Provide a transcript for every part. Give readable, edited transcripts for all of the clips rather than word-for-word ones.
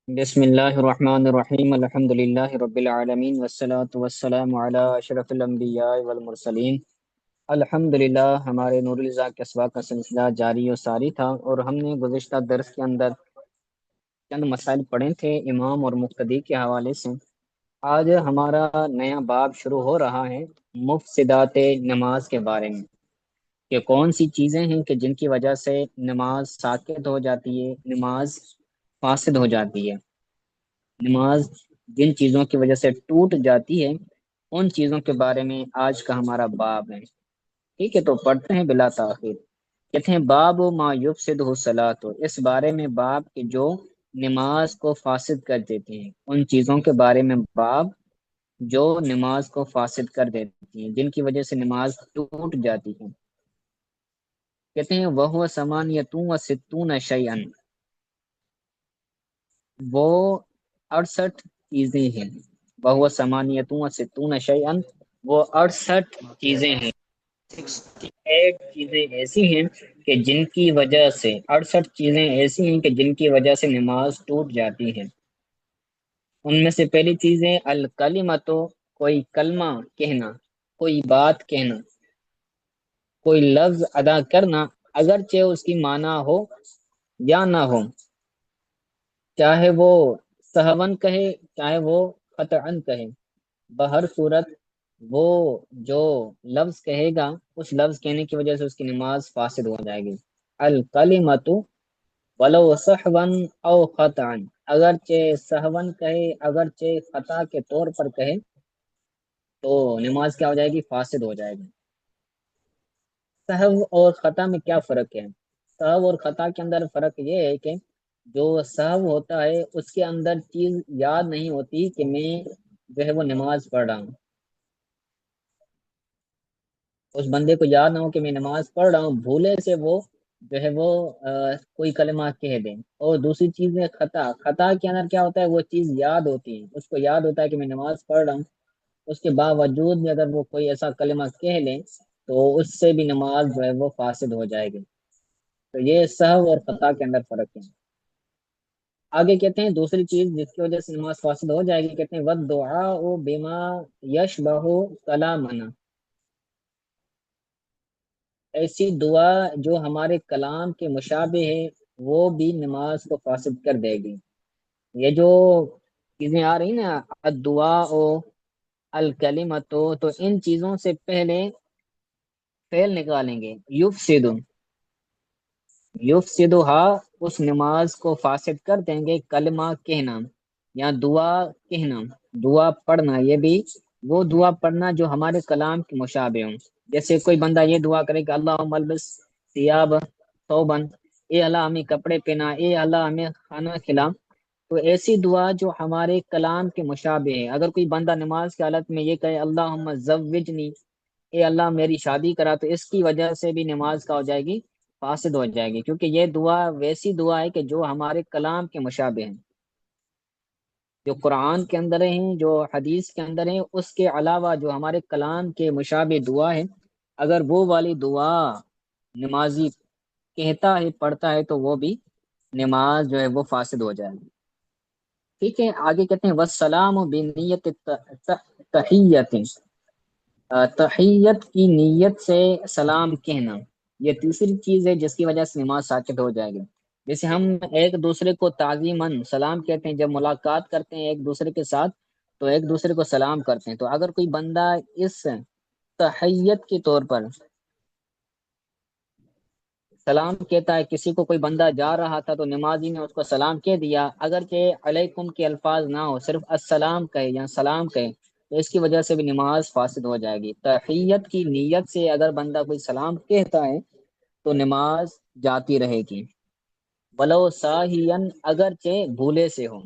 بسم اللہ الرحمن الرحیم الحمد للہ رب العالمین والصلاة والسلام علی اشرف الانبیاء والمرسلین۔ الحمد للہ ہمارے نور الزا کے اسباق کا سلسلہ جاری و ساری تھا، اور ہم نے گزشتہ درس کے اندر چند مسائل پڑھے تھے امام اور مقتدی کے حوالے سے۔ آج ہمارا نیا باب شروع ہو رہا ہے مفسدات نماز کے بارے میں، کہ کون سی چیزیں ہیں کہ جن کی وجہ سے نماز ساقط ہو جاتی ہے، نماز فاسد ہو جاتی ہے، نماز جن چیزوں کی وجہ سے ٹوٹ جاتی ہے، ان چیزوں کے بارے میں آج کا ہمارا باب ہے۔ ٹھیک ہے، تو پڑھتے ہیں بلا تاخیر۔ کہتے ہیں باب ما یفسدہ الصلاۃ، اس بارے میں باب کہ جو نماز کو فاسد کر دیتے ہیں، ان چیزوں کے بارے میں باب جو نماز کو فاسد کر دیتی ہیں، جن کی وجہ سے نماز ٹوٹ جاتی ہے۔ کہتے ہیں وہ ثمانیۃ و ستون شیئا، وہ 68 چیزیں ہیں۔ وہ ثمانیۃ و ستون شیئا، وہ 68 چیزیں ہیں، 68 چیزیں ایسی ہیں کہ جن کی وجہ سے 68 چیزیں ایسی ہیں کہ جن کی وجہ سے نماز ٹوٹ جاتی ہے۔ ان میں سے پہلی چیز ہے الکلمۃ، کوئی کلمہ کہنا، کوئی بات کہنا، کوئی لفظ ادا کرنا، اگرچہ اس کی معنی ہو یا نہ ہو، چاہے وہ سہون کہے چاہے وہ قطعن کہے، بہر صورت وہ جو لفظ کہے گا، اس لفظ کہنے کی وجہ سے اس کی نماز فاسد ہو جائے گی۔ الکلمۃ ولو سہوا او خطعا، اگرچہ سہون کہے اگرچہ خطا کے طور پر کہے تو نماز کیا ہو جائے گی؟ فاسد ہو جائے گی۔ سہو اور خطا میں کیا فرق ہے؟ سہو اور خطا کے اندر فرق یہ ہے کہ جو سہو ہوتا ہے اس کے اندر چیز یاد نہیں ہوتی کہ میں جو ہے وہ نماز پڑھ رہا ہوں، اس بندے کو یاد نہ ہو کہ میں نماز پڑھ رہا ہوں، بھولے سے وہ جو ہے وہ کوئی کلمہ کہہ دیں۔ اور دوسری چیز ہے خطا، خطا کے اندر کیا ہوتا ہے؟ وہ چیز یاد ہوتی ہے، اس کو یاد ہوتا ہے کہ میں نماز پڑھ رہا ہوں، اس کے باوجود بھی اگر وہ کوئی ایسا کلمہ کہہ لیں تو اس سے بھی نماز جو ہے وہ فاسد ہو جائے گی۔ تو یہ سہو اور خطا کے اندر فرق ہے۔ آگے کہتے ہیں دوسری چیز جس کی وجہ سے نماز فاسد ہو جائے گی، کہتے ہیں وَالدُّعَاءُ بِمَا يَشْبَهُ كَلَامَنَا، ایسی دعا جو ہمارے کلام کے مشابہ ہے وہ بھی نماز کو فاسد کر دے گی۔ یہ جو چیزیں آ رہی نا، الدعاء، الکلمۃ، تو ان چیزوں سے پہلے فعل نکالیں گے یفسد، یفسدھا، اس نماز کو فاسد کر دیں گے، کلمہ کہنا یا دعا کہنا، دعا پڑھنا، یہ بھی وہ دعا پڑھنا جو ہمارے کلام کے مشابہ ہوں۔ جیسے کوئی بندہ یہ دعا کرے کہ اللہم البس ثیاب ثوبا، اے اللہ ہمیں کپڑے پہنا، اے اللہ ہمیں کھانا کھلا، تو ایسی دعا جو ہمارے کلام کے مشابہ ہے۔ اگر کوئی بندہ نماز کی حالت میں یہ کہے اللہم زوجنی، اے اللہ میری شادی کرا، تو اس کی وجہ سے بھی نماز کا ہو جائے گی؟ فاسد ہو جائے گی، کیونکہ یہ دعا ویسی دعا ہے کہ جو ہمارے کلام کے مشابہ ہیں، جو قرآن کے اندر ہیں، جو حدیث کے اندر ہیں، اس کے علاوہ جو ہمارے کلام کے مشابہ دعا ہے، اگر وہ والی دعا نمازی کہتا ہے پڑھتا ہے تو وہ بھی نماز جو ہے وہ فاسد ہو جائے گی۔ ٹھیک ہے، آگے کہتے ہیں والسلام بنیت تحیت، تحیت کی نیت سے سلام کہنا، یہ تیسری چیز ہے جس کی وجہ سے نماز ساقط ہو جائے گی۔ جیسے ہم ایک دوسرے کو تعظیماً سلام کہتے ہیں، جب ملاقات کرتے ہیں ایک دوسرے کے ساتھ تو ایک دوسرے کو سلام کرتے ہیں، تو اگر کوئی بندہ اس تحیت کے طور پر سلام کہتا ہے، کسی کو کوئی بندہ جا رہا تھا تو نمازی نے اس کو سلام کہہ دیا، اگرچہ علیکم کے الفاظ نہ ہو، صرف السلام کہے یا سلام کہے، تو اس کی وجہ سے بھی نماز فاسد ہو جائے گی۔ تحیت کی نیت سے اگر بندہ کوئی سلام کہتا ہے تو نماز جاتی رہے گی، ولو ساہین، اگرچہ بھولے سے ہو،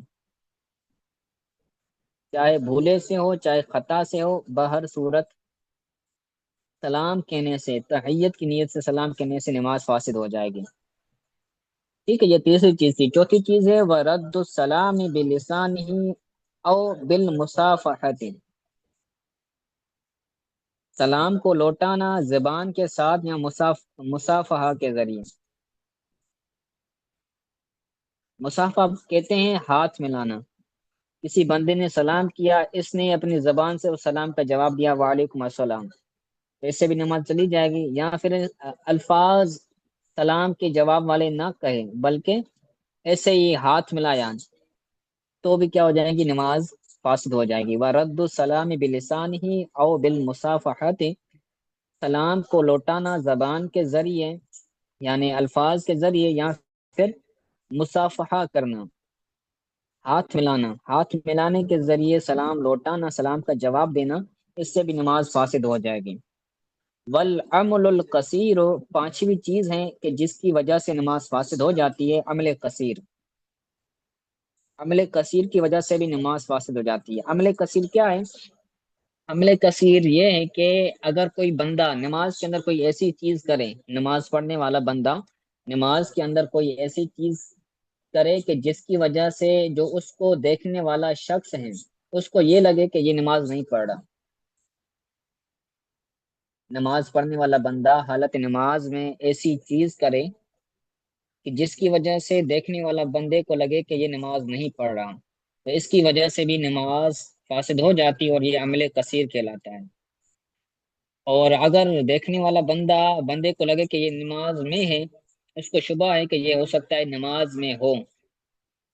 چاہے بھولے سے ہو چاہے خطا سے ہو، بہر صورت سلام کہنے سے، تحیت کی نیت سے سلام کہنے سے نماز فاسد ہو جائے گی۔ ٹھیک ہے، یہ تیسری چیز تھی۔ چوتھی چیز ہے ورد السلام بلسانہ او بالمصافحۃ، سلام کو لوٹانا زبان کے ساتھ یا مصافحہ کے ذریعے۔ مصافحہ کہتے ہیں ہاتھ ملانا. کسی بندے نے سلام کیا، اس نے اپنی زبان سے اس سلام کا جواب دیا وعلیکم السلام، تو اس سے بھی نماز چلی جائے گی. یا پھر الفاظ سلام کے جواب والے نہ کہے بلکہ ایسے ہی ہاتھ ملایا، تو بھی کیا ہو جائے گی؟ نماز فاسد ہو جائے گی. وَرَدُّ السَّلَامِ بِلِسَانِهِ او بِالْمُصَافَحَةِ، سلام کو لوٹانا زبان کے ذریعے یعنی الفاظ کے ذریعے، یا پھر مصافحہ کرنا، ہاتھ ملانا. ہاتھ ملانے کے ذریعے سلام لوٹانا، سلام کا جواب دینا، اس سے بھی نماز فاسد ہو جائے گی. والعمل القصیر، پانچویں چیز ہے کہ جس کی وجہ سے نماز فاسد ہو جاتی ہے، عمل قصیر. عمل کثیر کی وجہ سے بھی نماز فاسد ہو جاتی ہے. عمل کثیر کیا ہے؟ عمل کثیر یہ ہے کہ اگر کوئی بندہ نماز کے اندر کوئی ایسی چیز کرے، نماز پڑھنے والا بندہ نماز کے اندر کوئی ایسی چیز کرے کہ جس کی وجہ سے جو اس کو دیکھنے والا شخص ہے اس کو یہ لگے کہ یہ نماز نہیں پڑھ رہا. نماز پڑھنے والا بندہ حالت نماز میں ایسی چیز کرے کہ جس کی وجہ سے دیکھنے والا بندے کو لگے کہ یہ نماز نہیں پڑھ رہا، تو اس کی وجہ سے بھی نماز فاسد ہو جاتی اور یہ عمل کثیر کہلاتا ہے. اور اگر دیکھنے والا بندے کو لگے کہ یہ نماز میں ہے، اس کو شبہ ہے کہ یہ ہو سکتا ہے نماز میں ہو،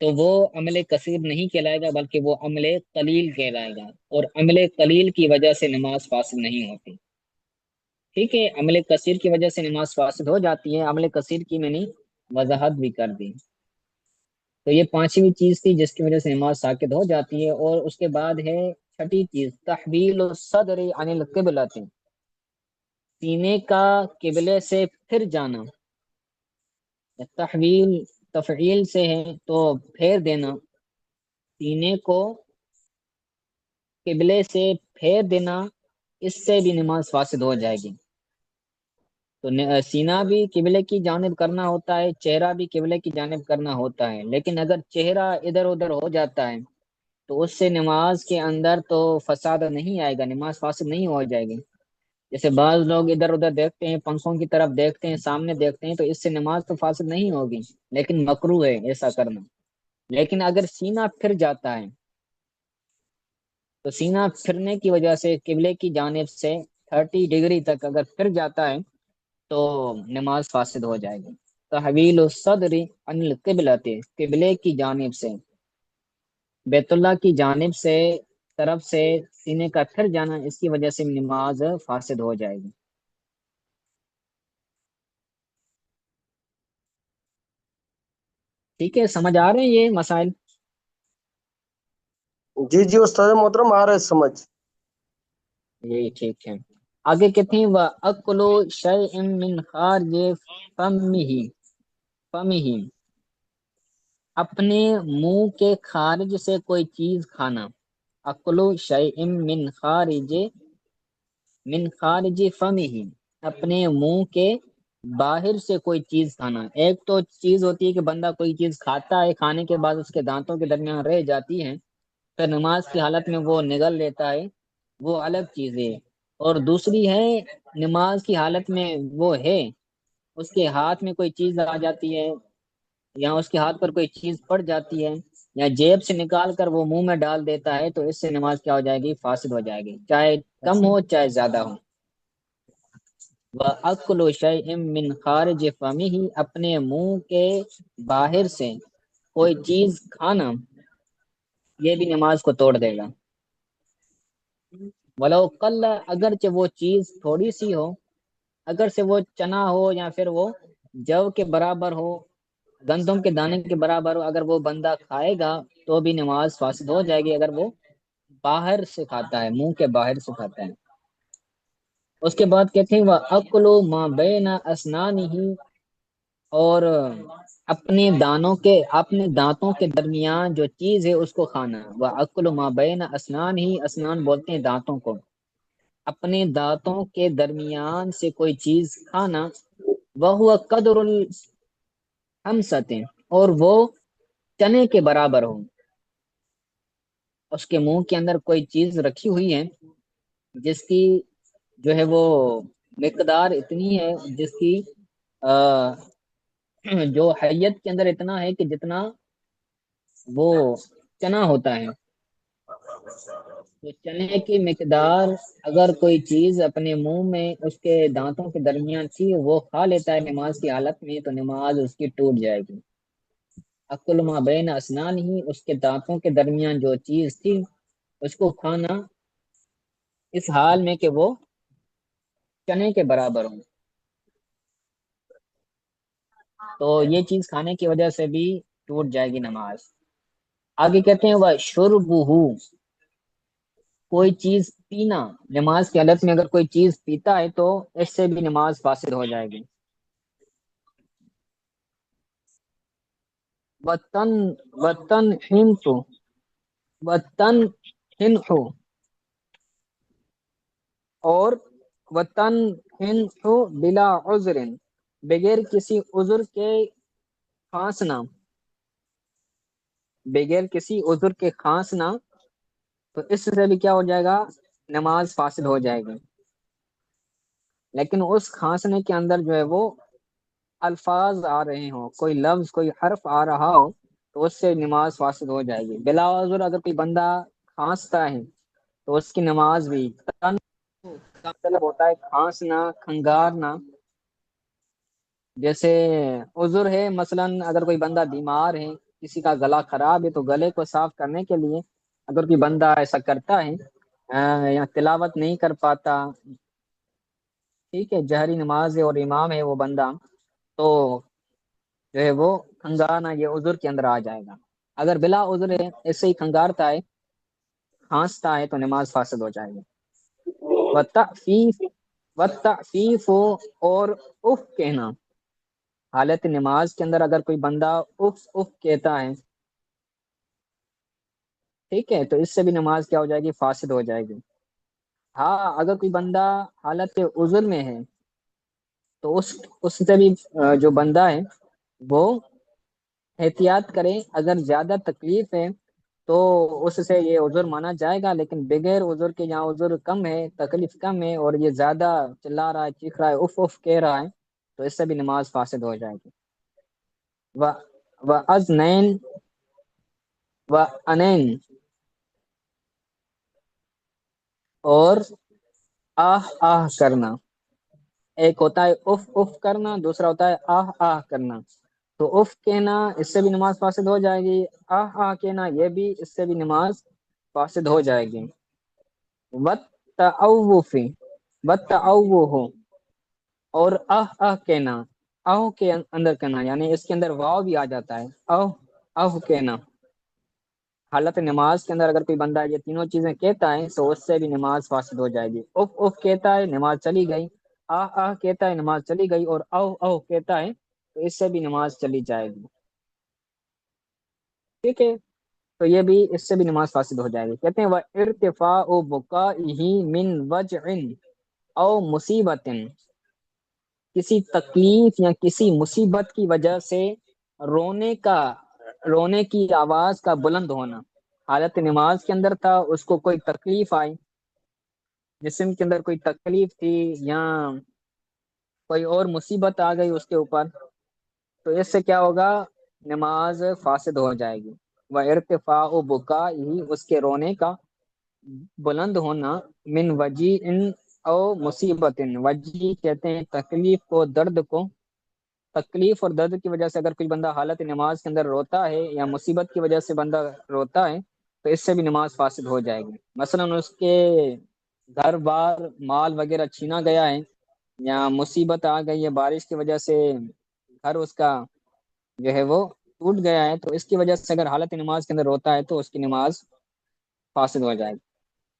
تو وہ عمل کثیر نہیں کہلائے گا بلکہ وہ عمل قلیل کہلائے گا، اور عمل قلیل کی وجہ سے نماز فاسد نہیں ہوتی. ٹھیک ہے، عمل کثیر کی وجہ سے نماز فاسد ہو جاتی ہے. عمل کثیر کی میں نے وضاحت بھی کر دی. تو یہ پانچویں چیز تھی جس کی وجہ سے نماز ساقط ہو جاتی ہے. اور اس کے بعد ہے چھٹی چیز، تحویل الصدر عن القبلۃ، سینے کا قبلے سے پھر جانا. تحویل تفعیل سے ہے تو پھیر دینا، سینے کو قبلے سے پھیر دینا، اس سے بھی نماز فاسد ہو جائے گی. تو سینہ بھی قبلے کی جانب کرنا ہوتا ہے، چہرہ بھی قبلے کی جانب کرنا ہوتا ہے، لیکن اگر چہرہ ادھر ادھر ہو جاتا ہے تو اس سے نماز کے اندر تو فساد نہیں آئے گا، نماز فاسد نہیں ہو جائے گی. جیسے بعض لوگ ادھر ادھر دیکھتے ہیں، پنکھوں کی طرف دیکھتے ہیں، سامنے دیکھتے ہیں، تو اس سے نماز تو فاسد نہیں ہوگی لیکن مکروہ ہے ایسا کرنا. لیکن اگر سینہ پھر جاتا ہے تو سینہ پھرنے کی وجہ سے قبلے کی جانب سے 30 ڈگری تک اگر پھر جاتا ہے تو نماز فاسد ہو جائے گی. تحویل الصدر عن القبلۃ، قبلے کی جانب سے، بیت اللہ کی جانب سے طرف سے سینے کا پھر جانا، اس کی وجہ سے نماز فاسد ہو جائے گی. ٹھیک ہے، سمجھ آ رہے ہیں یہ مسائل؟ جی جی استاد محترم، آ رہا ہے سمجھ. یہی ٹھیک ہے. آگے کہتے ہیں وَأَكُلُ شَيْءٍ مِّنْ خَارِجِ فَمِهِ، اپنے منہ کے خارج سے کوئی چیز کھانا. اکلو شیء من خارج فمہ، اپنے منہ کے باہر سے کوئی چیز کھانا. ایک تو چیز ہوتی ہے کہ بندہ کوئی چیز کھاتا ہے، کھانے کے بعد اس کے دانتوں کے درمیان رہ جاتی ہے، پھر نماز کی حالت میں وہ نگل لیتا ہے، وہ الگ چیز ہے. اور دوسری ہے نماز کی حالت میں وہ ہے اس کے ہاتھ میں کوئی چیز آ جاتی ہے، یا اس کے ہاتھ پر کوئی چیز پڑ جاتی ہے، یا جیب سے نکال کر وہ منہ میں ڈال دیتا ہے، تو اس سے نماز کیا ہو جائے گی؟ فاسد ہو جائے گی، چاہے کم ہو چاہے زیادہ ہو. وَأَكْلُ شَيْءٍ مِّنْ خَارِجِ فَمِهِ، اپنے منہ کے باہر سے کوئی چیز کھانا، یہ بھی نماز کو توڑ دے گا. ولو قل، اگرچہ وہ چیز تھوڑی سی ہو، اگر سے وہ چنا ہو یا پھر وہ جو کے برابر ہو، گندم کے دانے کے برابر ہو، اگر وہ بندہ کھائے گا تو بھی نماز فاسد ہو جائے گی اگر وہ باہر سے کھاتا ہے، منہ کے باہر سے کھاتا ہے. اس کے بعد کہتے ہیں وَأَكْلُ مَا بَيْنَ أَسْنَانِهِ، اور اپنے دانتوں کے درمیان جو چیز ہے اس کو کھانا. وَأَكْلُ مَا بَيْنَ أَسْنَانِهِ، اسنان بولتے ہیں دانتوں کو، اپنے دانتوں کے درمیان سے کوئی چیز کھانا. وَهُوَ قَدْرُ الْخَمْسَةِ، اور وہ چنے کے برابر ہو. اس کے منہ کے اندر کوئی چیز رکھی ہوئی ہے جس کی جو ہے وہ مقدار اتنی ہے، جس کی جو حیت کے اندر اتنا ہے کہ جتنا وہ چنا ہوتا ہے، تو چنے کی مقدار اگر کوئی چیز اپنے منہ میں اس کے دانتوں کے درمیان تھی وہ کھا لیتا ہے نماز کی حالت میں، تو نماز اس کی ٹوٹ جائے گی۔ اکل ما بین اسنان ہی، اس کے دانتوں کے درمیان جو چیز تھی اس کو کھانا اس حال میں کہ وہ چنے کے برابر ہوں، تو یہ چیز کھانے کی وجہ سے بھی ٹوٹ جائے گی نماز۔ آگے کہتے ہیں وہ شربہ، کوئی چیز پینا، نماز کی حالت میں اگر کوئی چیز پیتا ہے تو اس سے بھی نماز فاسد ہو جائے گی۔ وطن وطن ہنسو وطن ہنسو اور وطن ہنسو بلا عذر، بغیر کسی عذر کے کھانسنا، بغیر کسی عذر کے کھانسنا، تو اس سے بھی کیا ہو جائے گا، نماز فاسد ہو جائے گی۔ لیکن اس کھانسنے کے اندر جو ہے وہ الفاظ آ رہے ہوں، کوئی لفظ کوئی حرف آ رہا ہو، تو اس سے نماز فاسد ہو جائے گی۔ بلا عذر اگر کوئی بندہ کھانستا ہے تو اس کی نماز بھی، تن کا مطلب ہوتا ہے کھانسنا کھنگارنا، جیسے عذر ہے، مثلا اگر کوئی بندہ بیمار ہے، کسی کا گلا خراب ہے، تو گلے کو صاف کرنے کے لیے اگر کوئی بندہ ایسا کرتا ہے یا تلاوت نہیں کر پاتا، ٹھیک ہے، جہری نماز ہے اور امام ہے وہ بندہ، تو جو ہے وہ کھنگانا یہ عذر کے اندر آ جائے گا۔ اگر بلا عذر ہے، ایسے ہی کھنگارتا ہے کھانستا ہے تو نماز فاسد ہو جائے گی۔ وتعفیف وتعفیف اور اف کہنا، حالت نماز کے اندر اگر کوئی بندہ اف اف کہتا ہے، ٹھیک ہے، تو اس سے بھی نماز کیا ہو جائے گی، فاسد ہو جائے گی۔ ہاں اگر کوئی بندہ حالت عذر میں ہے تو اس سے بھی جو بندہ ہے وہ احتیاط کرے، اگر زیادہ تکلیف ہے تو اس سے یہ عذر مانا جائے گا، لیکن بغیر عذر کے جہاں عذر کم ہے، تکلیف کم ہے، اور یہ زیادہ چلا رہا ہے، چیخ رہا ہے، اف اف کہہ رہا ہے، تو اس سے بھی نماز فاسد ہو جائے گی۔ و و ازنین و انین، اور آہ آہ کرنا، ایک ہوتا ہے اف اف کرنا، دوسرا ہوتا ہے آہ آہ کرنا، تو اف کہنا اس سے بھی نماز فاسد ہو جائے گی، آہ آہ کہنا یہ بھی اس سے بھی نماز فاسد ہو جائے گی۔ وَالتَّعَوُّفِ وَالتَّعَوُّهُ، اور آہ کہنا، آہ کے اندر کہنا، یعنی اس کے اندر واو بھی آ جاتا ہے، آہ آہ کہنا، حالت نماز کے اندر اگر کوئی بندہ یہ تینوں چیزیں کہتا ہے تو اس سے بھی نماز فاسد ہو جائے گی۔ اف اف کہتا ہے نماز چلی گئی، آہ آہ کہتا ہے نماز چلی گئی، اور اوہ اوہ کہتا ہے تو اس سے بھی نماز چلی جائے گی، ٹھیک ہے، تو یہ بھی اس سے بھی نماز فاسد ہو جائے گی۔ کہتے ہیں وہ ارتفاع بکائہ من وجع او مصیبت، کسی تکلیف یا کسی مصیبت کی وجہ سے رونے کا رونے کی آواز کا بلند ہونا، حالت نماز کے اندر تھا، اس کو کوئی تکلیف آئی، جسم کے اندر کوئی تکلیف تھی یا کوئی اور مصیبت آ گئی اس کے اوپر، تو اس سے کیا ہوگا، نماز فاسد ہو جائے گی۔ وہ ارتفاع بکا ہی، اس کے رونے کا بلند ہونا، من وجی ان او مصیبت، وجی کہتے ہیں تکلیف کو، درد کو، تکلیف اور درد کی وجہ سے اگر کوئی بندہ حالت نماز کے اندر روتا ہے یا مصیبت کی وجہ سے بندہ روتا ہے تو اس سے بھی نماز فاسد ہو جائے گی۔ مثلا اس کے گھر بار مال وغیرہ چھینا گیا ہے، یا مصیبت آ گئی ہے بارش کی وجہ سے، گھر اس کا جو ہے وہ ٹوٹ گیا ہے، تو اس کی وجہ سے اگر حالت نماز کے اندر روتا ہے تو اس کی نماز فاسد ہو جائے گی۔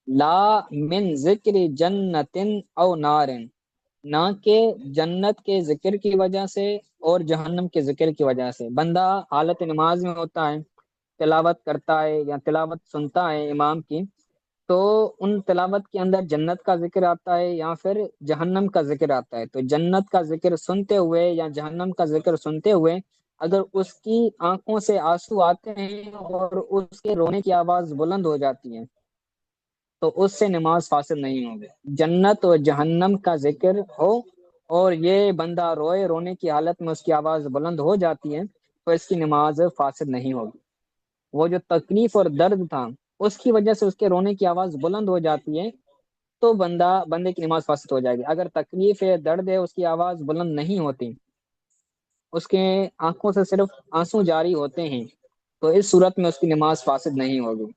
لا من ذکر جنت او نار، نہ کہ جنت کے ذکر کی وجہ سے اور جہنم کے ذکر کی وجہ سے، بندہ حالت نماز میں ہوتا ہے، تلاوت کرتا ہے یا تلاوت سنتا ہے امام کی، تو ان تلاوت کے اندر جنت کا ذکر آتا ہے یا پھر جہنم کا ذکر آتا ہے، تو جنت کا ذکر سنتے ہوئے یا جہنم کا ذکر سنتے ہوئے اگر اس کی آنکھوں سے آنسو آتے ہیں اور اس کے رونے کی آواز بلند ہو جاتی ہے تو اس سے نماز فاسد نہیں ہوگی۔ جنت و جہنم کا ذکر ہو اور یہ بندہ روئے، رونے کی حالت میں اس کی آواز بلند ہو جاتی ہے تو اس کی نماز فاسد نہیں ہوگی۔ وہ جو تکلیف اور درد تھا اس کی وجہ سے اس کے رونے کی آواز بلند ہو جاتی ہے تو بندے کی نماز فاسد ہو جائے گی۔ اگر تکلیف ہے، درد ہے، اس کی آواز بلند نہیں ہوتی، اس کے آنکھوں سے صرف آنسو جاری ہوتے ہیں، تو اس صورت میں اس کی نماز فاسد نہیں ہوگی۔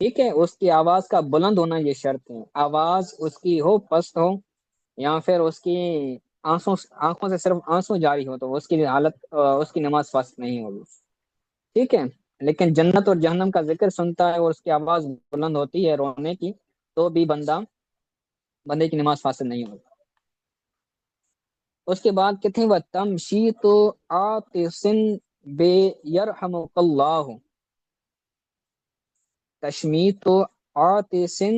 ٹھیک ہے، اس کی آواز کا بلند ہونا یہ شرط ہے، آواز اس کی ہو پست ہو یا پھر اس کی آنکھوں سے صرف آنسو جاری ہو تو اس کی اس کی نماز فاسد نہیں ہوگی۔ ٹھیک ہے، لیکن جنت اور جہنم کا ذکر سنتا ہے اور اس کی آواز بلند ہوتی ہے رونے کی، تو بھی بندے کی نماز فاسد نہیں ہوگی۔ اس کے بعد کہتے ہیں وہ تمشی تو آتسن بے یرحمک اللہ، تشمیت تو آتسن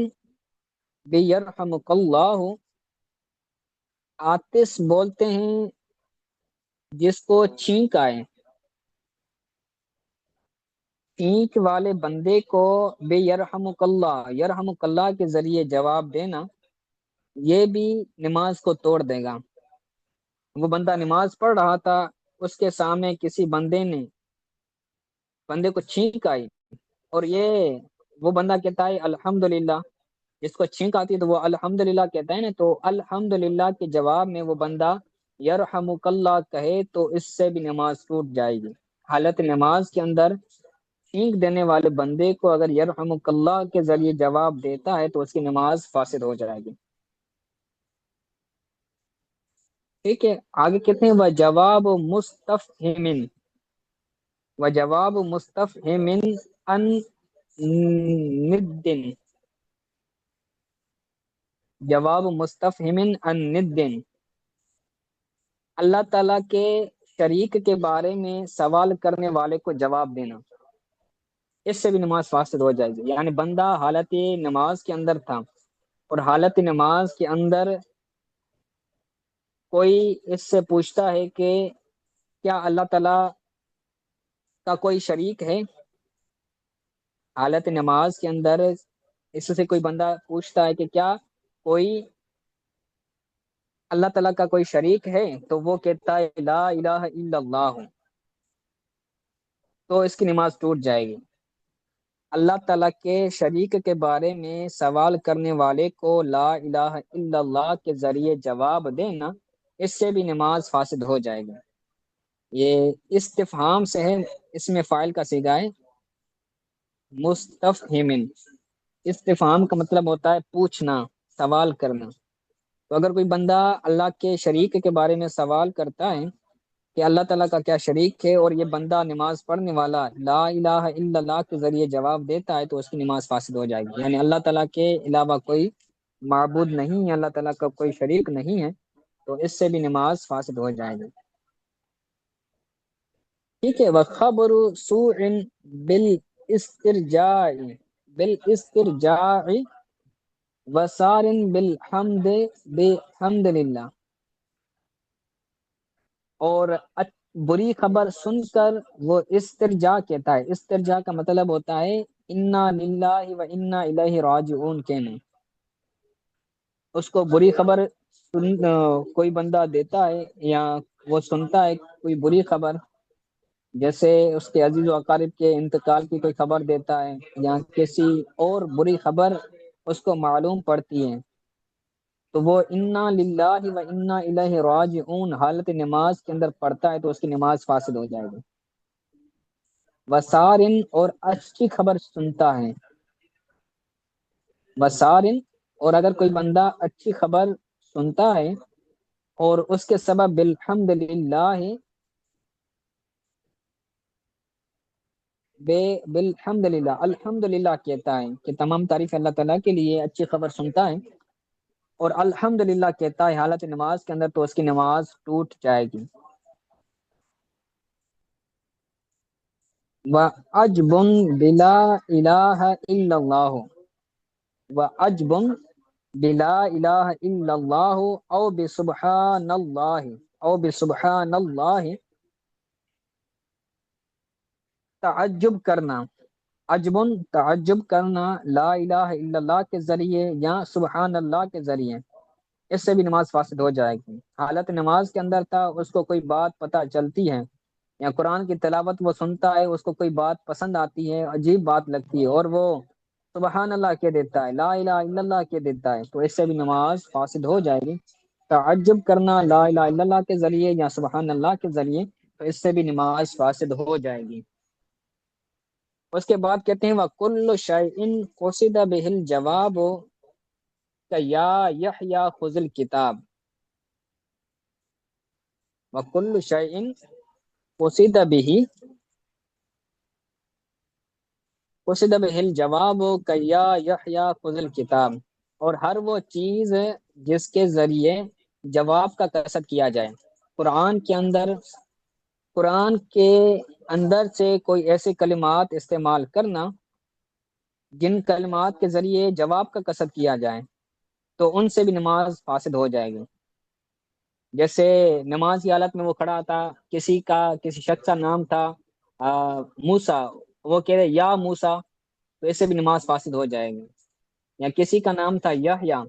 بے یرحمک اللہ، آتش بولتے ہیں جس کو چھینک آئے، چھینک والے بندے کو بے یرحمک اللہ، یرحمک اللہ کے ذریعے جواب دینا، یہ بھی نماز کو توڑ دے گا۔ وہ بندہ نماز پڑھ رہا تھا، اس کے سامنے کسی بندے کو چھینک آئی، اور وہ بندہ کہتا ہے الحمدللہ، جس کو چھینک آتی ہے تو وہ الحمدللہ کہتا ہے نا، تو الحمدللہ کے جواب میں وہ بندہ یرحمک اللہ کہے تو اس سے بھی نماز ٹوٹ جائے گی۔ حالت نماز کے اندر چھینک دینے والے بندے کو اگر یرحمک اللہ کے ذریعے جواب دیتا ہے تو اس کی نماز فاسد ہو جائے گی۔ ٹھیک ہے، آگے کہتے ہیں وہ جواب مستفہم، و جواب مستفہم ان ند، جواب مستفہم ان ند، اللہ تعالیٰ کے شریک کے بارے میں سوال کرنے والے کو جواب دینا، اس سے بھی نماز فاسد ہو جائے گی۔ یعنی بندہ حالت نماز کے اندر تھا، اور حالت نماز کے اندر کوئی اس سے پوچھتا ہے کہ کیا اللہ تعالیٰ کا کوئی شریک ہے، حالت نماز کے اندر اس سے کوئی بندہ پوچھتا ہے کہ کیا کوئی اللہ تعالیٰ کا کوئی شریک ہے، تو وہ کہتا ہے لا الہ الا اللہ، تو اس کی نماز ٹوٹ جائے گی۔ اللہ تعالیٰ کے شریک کے بارے میں سوال کرنے والے کو لا الہ الا اللہ کے ذریعے جواب دینا، اس سے بھی نماز فاسد ہو جائے گی۔ یہ استفہام سے ہے، اس میں فاعل کا صیغہ ہے مستفہم۔ استفہام کا مطلب ہوتا ہے پوچھنا، سوال کرنا۔ تو اگر کوئی بندہ اللہ کے شریک کے بارے میں سوال کرتا ہے کہ اللہ تعالیٰ کا کیا شریک ہے، اور یہ بندہ نماز پڑھنے والا لا الہ الا اللہ کے ذریعے جواب دیتا ہے تو اس کی نماز فاسد ہو جائے گی۔ یعنی اللہ تعالیٰ کے علاوہ کوئی معبود نہیں ہے، اللہ تعالیٰ کا کوئی شریک نہیں ہے، تو اس سے بھی نماز فاسد ہو جائے گی۔ ٹھیک ہے، وخبر سوء بالاسترجاع، بالاسترجاع وسار بالحمد، بحمد للہ، اور بری خبر سن کر وہ استرجاع کہتا ہے۔ استرجاع کا مطلب ہوتا ہے انا للہ و انا الیہ راجعون کہنا۔ اس کو بری خبر کوئی بندہ دیتا ہے یا وہ سنتا ہے کوئی بری خبر، جیسے اس کے عزیز و اقارب کے انتقال کی کوئی خبر دیتا ہے یا کسی اور بری خبر اس کو معلوم پڑتی ہے، تو وہ انا للہ و انا الیہ راجعون حالت نماز کے اندر پڑھتا ہے تو اس کی نماز فاسد ہو جائے گی۔ وسارن، اور اچھی خبر سنتا ہے، وسارن، اور اگر کوئی بندہ اچھی خبر سنتا ہے اور اس کے سبب بالحمد للہ، بالحمد للہ، الحمد للہ کہتا ہے کہ تمام تعریف اللہ تعالیٰ کے لیے، اچھی خبر سنتا ہے اور الحمد للہ کہتا ہے حالت نماز کے اندر، تو اس کی نماز ٹوٹ جائے گی۔ وَعَجْبٌ بِلَا إِلَٰهَ إِلَّا اللَّهُ، وَعَجْبٌ بِلَا إِلَٰهَ إِلَّا اللَّهُ، أو بِسُبْحَانَ اللَّهِ، أو بِسُبْحَانَ اللَّهِ، تعجب کرنا، عجبن تعجب کرنا لا الہ الا اللہ کے ذریعے یا سبحان اللہ کے ذریعے، اس سے بھی نماز فاسد ہو جائے گی۔ حالت نماز کے اندر تھا، اس کو کوئی بات پتہ چلتی ہے یا قرآن کی تلاوت وہ سنتا ہے، اس کو کوئی بات پسند آتی ہے، عجیب بات لگتی ہے، اور وہ سبحان اللہ کہہ دیتا ہے، لا الہ الا اللہ کہہ دیتا ہے، تو اس سے بھی نماز فاسد ہو جائے گی۔ تعجب کرنا لا الہ الا اللہ کے ذریعے یا سبحان اللہ کے ذریعے، تو اس سے بھی نماز فاسد ہو جائے گی۔ اس کے بعد کہتے ہیں وَكُلُّ شَيْءٍ قُصِدَ بِهِ الْجَوَابُ كَيَا يَحْيَا خُذِ الْكِتَابَ، وَكُلُّ شَيْءٍ قُصِدَ بِهِ بِهِ الْجَوَابُ كَيَا يَحْيَا خُذِ الْكِتَابَ، اور ہر وہ چیز جس کے ذریعے جواب کا قصد کیا جائے۔ قرآن کے اندر قرآن کے اندر سے کوئی ایسے کلمات استعمال کرنا جن کلمات کے ذریعے جواب کا قصد کیا جائے، تو ان سے بھی نماز فاسد ہو جائے گی۔ جیسے نماز کی حالت میں وہ کھڑا تھا، کسی شخص کا نام تھا موسا، وہ کہہ رہے یا موسا، تو اس سے بھی نماز فاسد ہو جائے گی۔ یا کسی کا نام تھا یحییٰ،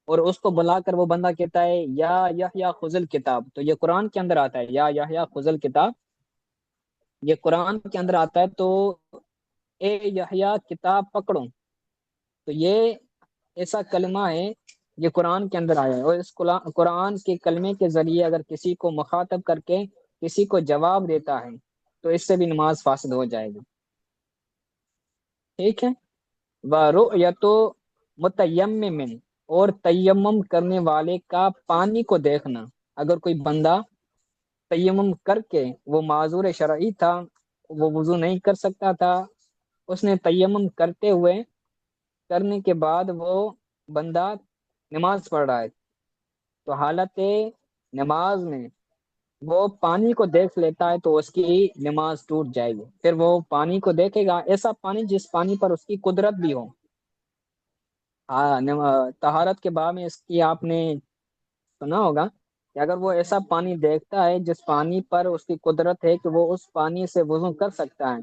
اور اس کو بلا کر وہ بندہ کہتا ہے یا یحییٰ خذ الکتاب، تو یہ قرآن کے اندر آتا ہے، یا یحییٰ خذ الکتاب یہ قرآن کے اندر آتا ہے، تو اے یحییٰ کتاب پکڑو، تو یہ ایسا کلمہ ہے یہ قرآن کے اندر آیا ہے، اور اس قرآن کے کلمے کے ذریعے اگر کسی کو مخاطب کر کے کسی کو جواب دیتا ہے، تو اس سے بھی نماز فاسد ہو جائے گی۔ ٹھیک ہے، وَرُؤْيَتُ مُتَيَمِّمٍ، اور تیمم کرنے والے کا پانی کو دیکھنا۔ اگر کوئی بندہ تیمم کر کے، وہ معذور شرعی تھا، وہ وضو نہیں کر سکتا تھا، اس نے تیمم کرنے کے بعد وہ بندہ نماز پڑھ رہا ہے، تو حالت نماز میں وہ پانی کو دیکھ لیتا ہے، تو اس کی نماز ٹوٹ جائے گی۔ پھر وہ پانی کو دیکھے گا، ایسا پانی جس پانی پر اس کی قدرت بھی ہو۔ طہارت کے باب میں اس کی آپ نے سنا ہوگا کہ اگر وہ ایسا پانی دیکھتا ہے جس پانی پر اس کی قدرت ہے کہ وہ اس پانی سے وضو کر سکتا ہے،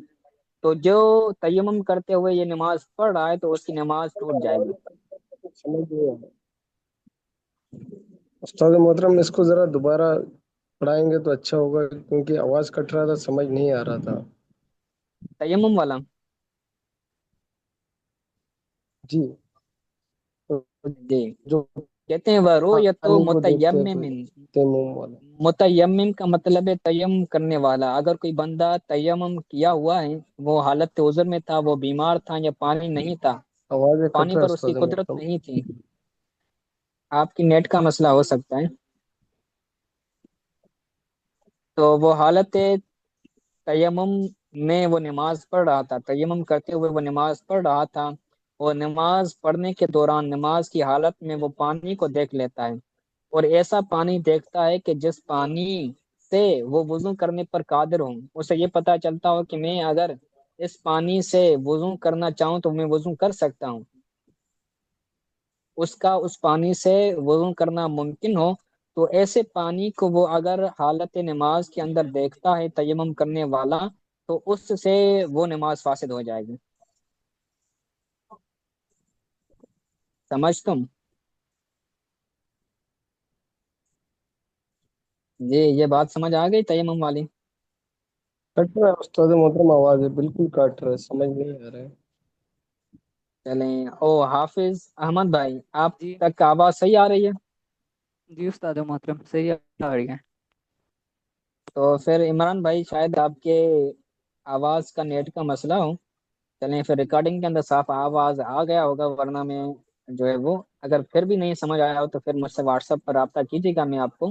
تو جو تیمم کرتے ہوئے یہ نماز پڑھ رہا ہے، تو اس کی نماز ٹوٹ جائے گی۔ سمجھ نہیں آیا۔ استاد محترم اس کو ذرا دوبارہ پڑھائیں گے تو اچھا ہوگا، کیونکہ آواز کٹ رہا تھا، سمجھ نہیں آ رہا تھا۔ تیمم والا جی، جی جو کہتے ہیں وَرُؤْيَتُ پانی کو دیکھتے ہیں تو مُتَيَمِّمٍ، تیمم والا۔ متیمم کا مطلب ہے تیمم کرنے والا۔ اگر کوئی بندہ تیمم کیا ہوا ہے، وہ حالت عذر میں تھا، وہ بیمار تھا، یا پانی نہیں تھا، آوازیں کٹ پانی رہا ہے پر اس کی استاد قدرت محترم۔ نہیں تھی، آپ کی نیٹ کا مسئلہ ہو سکتا ہے، تو وہ حالت تیمم میں وہ نماز پڑھ رہا تھا، تیمم کرتے ہوئے وہ نماز پڑھ رہا تھا، اور نماز پڑھنے کے دوران نماز کی حالت میں وہ پانی کو دیکھ لیتا ہے، اور ایسا پانی دیکھتا ہے کہ جس پانی سے وہ وضو کرنے پر قادر ہوں، اسے یہ پتہ چلتا ہو کہ میں اگر اس پانی سے وضو کرنا چاہوں تو میں وضو کر سکتا ہوں، اس پانی سے وضو کرنا ممکن ہو، تو ایسے پانی کو وہ اگر حالت نماز کے اندر دیکھتا ہے تیمم کرنے والا، تو اس سے وہ نماز فاسد ہو جائے گی۔ سمجھ تم؟ جی یہ بات سمجھ آ گئی تیمم والی؟ کٹ رہا ہے استاد محترم، آواز ہے بالکل کٹ رہا ہے، سمجھ نہیں آ رہا ہے۔ چلیں، او حافظ احمد بھائی، آپ جی تک آواز صحیح آ رہی ہے؟ جی استاد محترم صحیح آ رہی ہے۔ تو پھر عمران بھائی شاید آپ کے آواز کا نیٹ کا مسئلہ ہو۔ چلیں، پھر ریکارڈنگ کے اندر صاف آواز آ گیا ہوگا، ورنہ میں جو ہے وہ اگر پھر بھی نہیں سمجھ آیا ہو تو پھر مجھ سے واٹس ایپ پر رابطہ کیجیے گا، میں آپ کو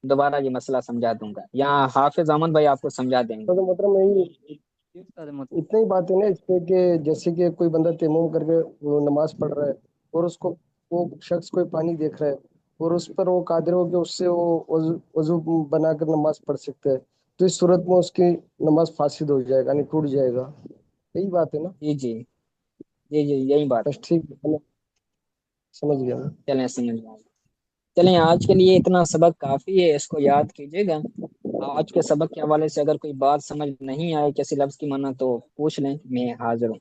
دوبارہ یہ مسئلہ سمجھا دوں گا، یا حافظ احمد بھائی آپ کو سمجھا دیں گے۔ استاد محترم یہی جی استاد محترم۔ اتنا ہی بات ہے نا اس پہ کہ جیسے کہ کوئی بندہ تیمم کر کے وہ نماز پڑھ رہا ہے، اور اس کو وہ شخص کوئی پانی دیکھ رہا ہے، اور اس پر وہ قادر ہو کہ اس سے وہ وضو بنا کر نماز پڑھ سکتا ہے، تو اس صورت میں اس کی نماز فاسد ہو جائے گا، یعنی ٹوٹ جائے گا۔ یہی بات ہے نا؟ جی جی جی جی یہی بات بس ہے۔ ٹھیک ہے، سمجھ گیا میں۔ چلیں سمجھ گیا۔ چلیں آج کے لیے اتنا سبق کافی ہے، اس کو یاد کیجیے گا۔ آج کے سبق کے حوالے سے اگر کوئی بات سمجھ نہیں آئے کسی لفظ کی معنی تو پوچھ لیں، میں حاضر ہوں۔